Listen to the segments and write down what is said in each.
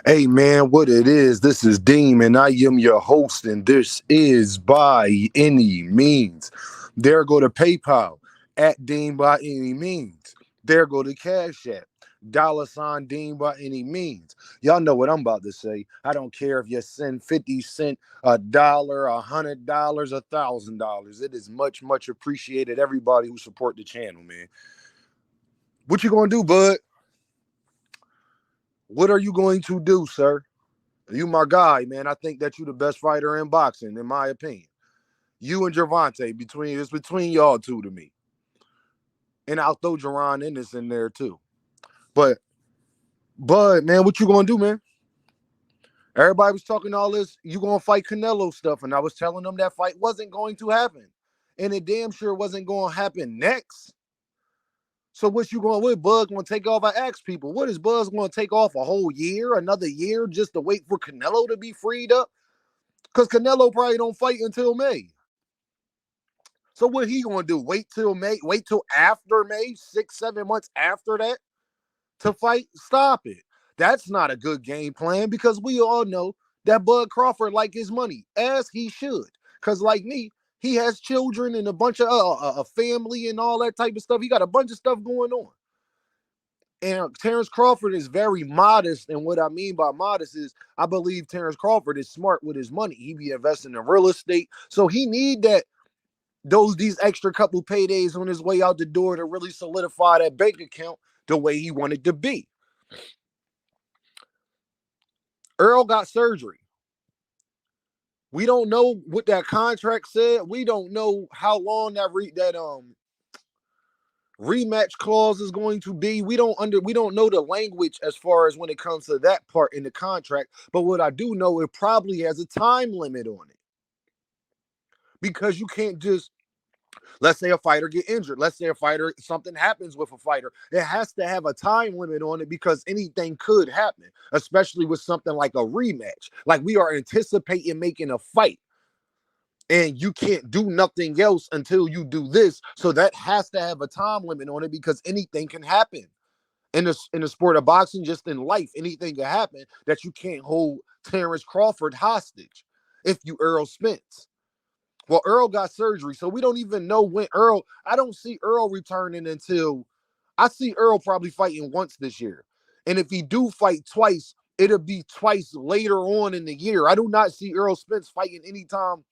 Hey man, what it is? This is Deem, and I am your host, and this is By Any Means. There go to PayPal at Deem by Any Means. There go to Cash App. $ Deem by any means. Y'all know what I'm about to say. I don't care if you send 50 cents, $1, $100, $1,000. It is much, much appreciated. Everybody who support the channel, man. What you gonna do, bud? What are you going to do, sir? You my guy, man. I think that you the best fighter in boxing, in my opinion. You and Javante, it's between y'all two to me. And I'll throw Jaron Ennis in there too. But Bud, man, what you gonna do, man? Everybody was talking all this, you gonna fight Canelo stuff, and I was telling them that fight wasn't going to happen. And it damn sure wasn't gonna happen next. So what you going with? Bud gonna take off? I ask people, what is Buzz gonna take off a whole year, another year, just to wait for Canelo to be freed up? Because Canelo probably don't fight until May. So what he gonna do? Wait till May? Wait till after May? 6, 7 months after that to fight? Stop it. That's not a good game plan because we all know that Bud Crawford like his money, as he should. Because like me, he has children and a bunch of a family and all that type of stuff. He got a bunch of stuff going on. And Terence Crawford is very modest. And what I mean by modest is I believe Terence Crawford is smart with his money. He be investing in real estate. So he need these extra couple paydays on his way out the door to really solidify that bank account the way he wanted to be. Earl got surgery. We don't know what that contract said. We don't know how long that rematch clause is going to be. We don't know the language as far as when it comes to that part in the contract. But what I do know, it probably has a time limit on it. Because you can't just, let's say a fighter get injured. Let's say something happens with a fighter. It has to have a time limit on it because anything could happen, especially with something like a rematch. Like we are anticipating making a fight. And you can't do nothing else until you do this. So that has to have a time limit on it because anything can happen. In the sport of boxing, just in life, anything can happen that you can't hold Terence Crawford hostage if you Earl Spence. Well, Earl got surgery, so we don't even know when I don't see Earl returning until, I see Earl probably fighting once this year. And if he do fight twice, it'll be twice later on in the year. I do not see Earl Spence fighting anytime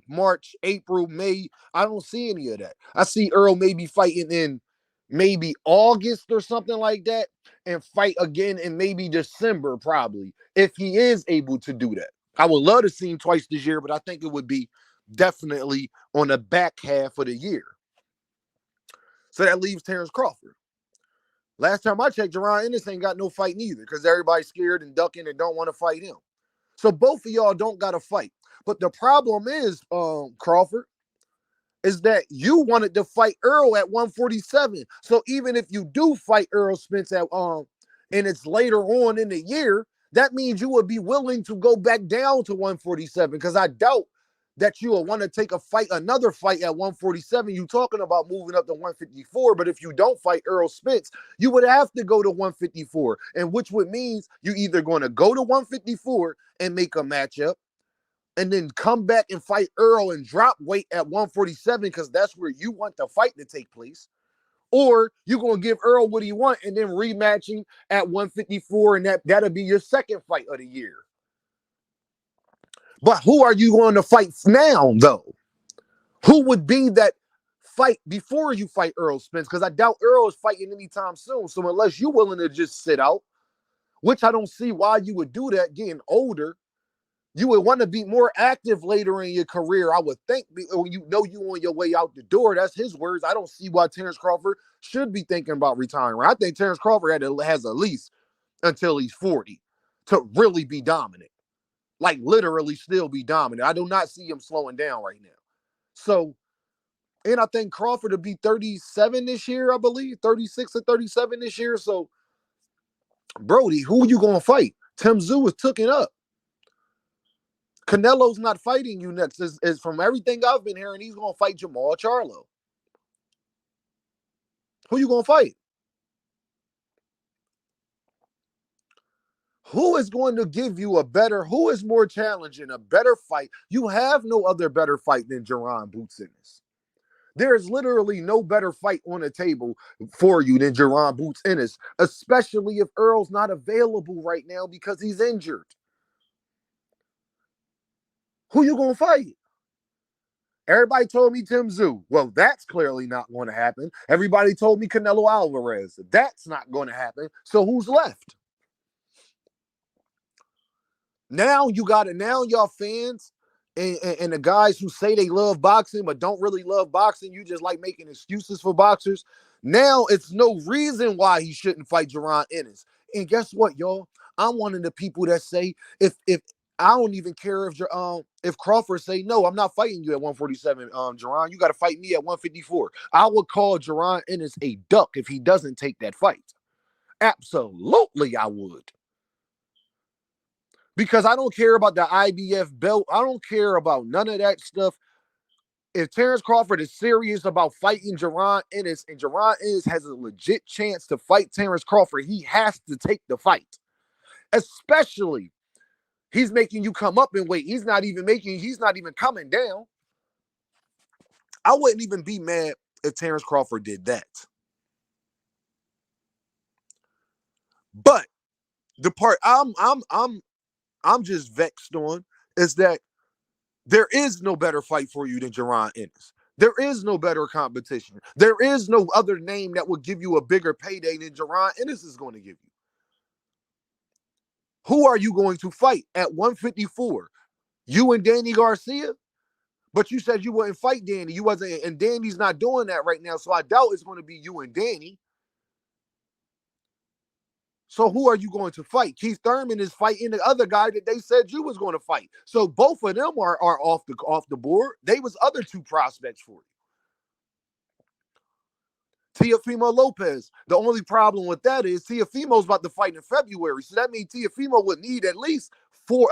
March, April, May. I don't see any of that. I see Earl maybe fighting in maybe August or something like that and fight again in maybe December probably, if he is able to do that. I would love to see him twice this year, but I think it would be definitely on the back half of the year. So that leaves Terence Crawford. Last time I checked, Jaron Ennis ain't got no fight neither because everybody's scared and ducking and don't want to fight him. So both of y'all don't got to fight. But the problem is, Crawford, is that you wanted to fight Earl at 147. So even if you do fight Earl Spence at and it's later on in the year, that means you would be willing to go back down to 147 because I doubt that you will want to take another fight at 147. You talking about moving up to 154, but if you don't fight Earl Spence, you would have to go to 154, and which would means you either going to go to 154 and make a matchup, and then come back and fight Earl and drop weight at 147 because that's where you want the fight to take place. Or you're going to give Earl what he wants and then rematching at 154, and that'll be your second fight of the year. But who are you going to fight now, though? Who would be that fight before you fight Earl Spence? Because I doubt Earl is fighting anytime soon. So unless you're willing to just sit out, which I don't see why you would do that getting older, you would want to be more active later in your career, I would think. When you know you on your way out the door, that's his words. I don't see why Terence Crawford should be thinking about retiring. I think Terence Crawford has at least until he's 40 to really be dominant. Like literally still be dominant. I do not see him slowing down right now. So, and I think Crawford will be 37 this year, I believe. 36 or 37 this year. So, Brody, who you going to fight? Tim Tszyu is tooken up. Canelo's not fighting you next. Is from everything I've been hearing, he's going to fight Jamal Charlo. Who you going to fight? Who is going to give you a better, who is more challenging, a better fight? You have no other better fight than Jaron Boots Ennis. There is literally no better fight on the table for you than Jaron Boots Ennis, especially if Earl's not available right now because he's injured. Who you gonna fight? Everybody told me Tim Tszyu. Well, that's clearly not going to happen. Everybody told me Canelo Alvarez. That's not going to happen. So who's left? Now you got it. Now y'all fans and the guys who say they love boxing but don't really love boxing, you just like making excuses for boxers. Now it's no reason why he shouldn't fight Jaron Ennis. And guess what, y'all? I'm one of the people that say if I don't even care if Crawford say no, I'm not fighting you at 147, Jaron. You got to fight me at 154. I would call Jaron Ennis a duck if he doesn't take that fight. Absolutely, I would. Because I don't care about the IBF belt. I don't care about none of that stuff. If Terence Crawford is serious about fighting Jaron Ennis and Jaron Ennis has a legit chance to fight Terence Crawford, he has to take the fight. Especially, he's making you come up in weight. He's not even coming down. I wouldn't even be mad if Terence Crawford did that. But the part I'm just vexed on is that there is no better fight for you than Jaron Ennis. There is no better competition. There is no other name that will give you a bigger payday than Jaron Ennis is going to give you. Who are you going to fight at 154? You and Danny Garcia? But you said you wouldn't fight Danny. You wasn't, and Danny's not doing that right now. So I doubt it's going to be you and Danny. So who are you going to fight? Keith Thurman is fighting the other guy that they said you was going to fight. So both of them are off the board. They was other two prospects for you. Teofimo Lopez. The only problem with that is Teofimo's about to fight in February. So that means Teofimo would need at least 4.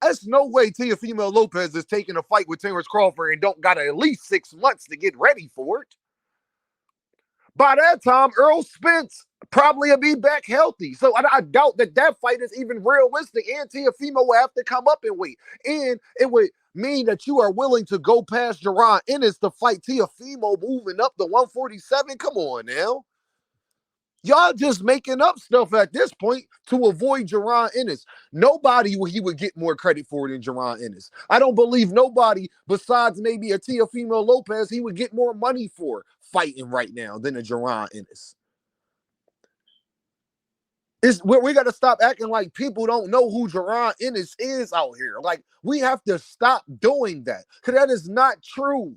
There's no way Teofimo Lopez is taking a fight with Terence Crawford and don't got at least 6 months to get ready for it. By that time, Earl Spence probably will be back healthy. So I doubt that fight is even realistic. And Teofimo will have to come up in weight. And it would mean that you are willing to go past Jaron Ennis to fight Teofimo moving up to 147. Come on now. Y'all just making up stuff at this point to avoid Jaron Ennis. Nobody he would get more credit for than Jaron Ennis. I don't believe nobody besides maybe a Teofimo Lopez he would get more money for fighting right now than a Jaron Ennis. We got to stop acting like people don't know who Jaron Ennis is out here. Like, we have to stop doing that because that is not true.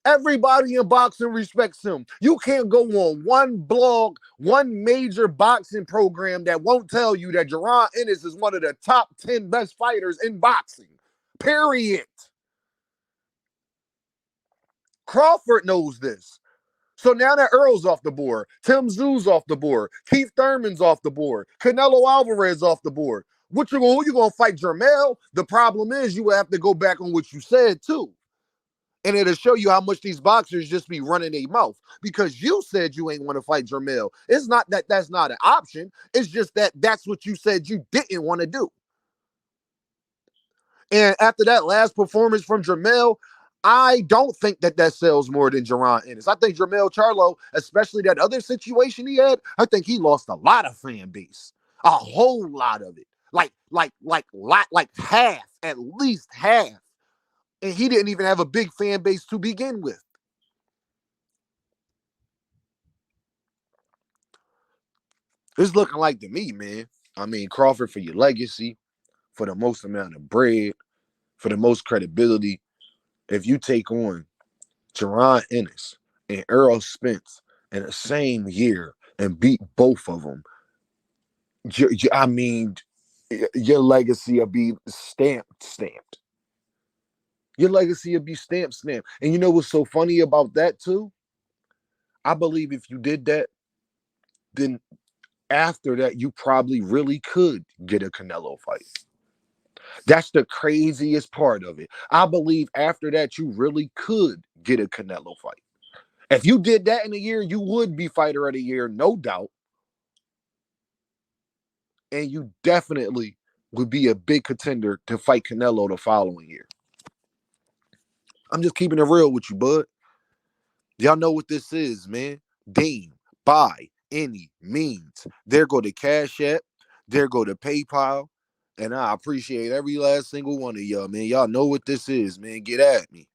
Everybody in boxing respects him. You can't go on one blog, one major boxing program that won't tell you that Jaron Ennis is one of the top 10 best fighters in boxing. Period. Crawford knows this. So now that Earl's off the board, Tim Tszyu's off the board, Keith Thurman's off the board, Canelo Alvarez off the board. Who you gonna fight, Jermell? The problem is you have to go back on what you said too. And it'll show you how much these boxers just be running their mouth because you said you ain't want to fight Jermell. It's not that that's not an option. It's just that that's what you said you didn't want to do. And after that last performance from Jermell, I don't think that sells more than Jaron Ennis. I think Jermell Charlo, especially that other situation he had, I think he lost a lot of fan base, a whole lot of it, like half, at least half. And he didn't even have a big fan base to begin with. It's looking like to me, man. I mean, Crawford for your legacy, for the most amount of bread, for the most credibility. If you take on Jaron Ennis and Earl Spence in the same year and beat both of them, I mean, your legacy will be stamped. Your legacy will be stamped. And you know what's so funny about that too? I believe if you did that, then after that, you probably really could get a Canelo fight. That's the craziest part of it. I believe after that, you really could get a Canelo fight. If you did that in a year, you would be fighter of the year, no doubt. and you definitely would be a big contender to fight Canelo the following year. I'm just keeping it real with you, bud. Y'all know what this is, man. Deem, by any means. There go to Cash App. There go to PayPal. And I appreciate every last single one of y'all, man. Y'all know what this is, man. Get at me.